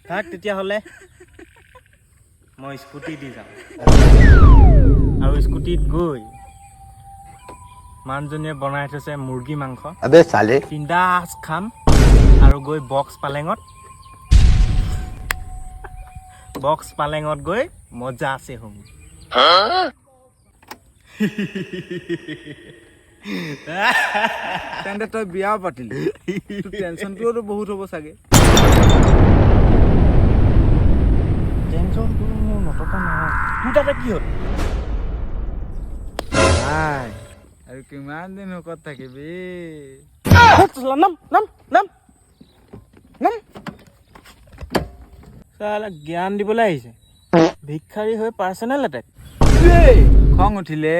থাক তেতিয়াহ'লে মই স্কুটি দি যাম আৰু স্কুটিত গৈ মানুহজনীয়ে বনাই থৈছে মুৰ্গী মাংস अबे साले তিনদাচ খাম আৰু গৈ বক্স পালেঙত গৈ মজা আছে হম তেন্তে তই বিয়াও পাতিলি টেনচনটোও বহুত হ'ব চাগে টেনচনটো মোৰ নথকা নহয় তোৰ তাতে কি হ'ল নাই আৰু কিমান দিন শকত থাকিবি নাম চালা জ্ঞান দিবলৈ আহিছে ভিক্ষাৰী হৈ পাৰ্চনেল এটেক খং উঠিলে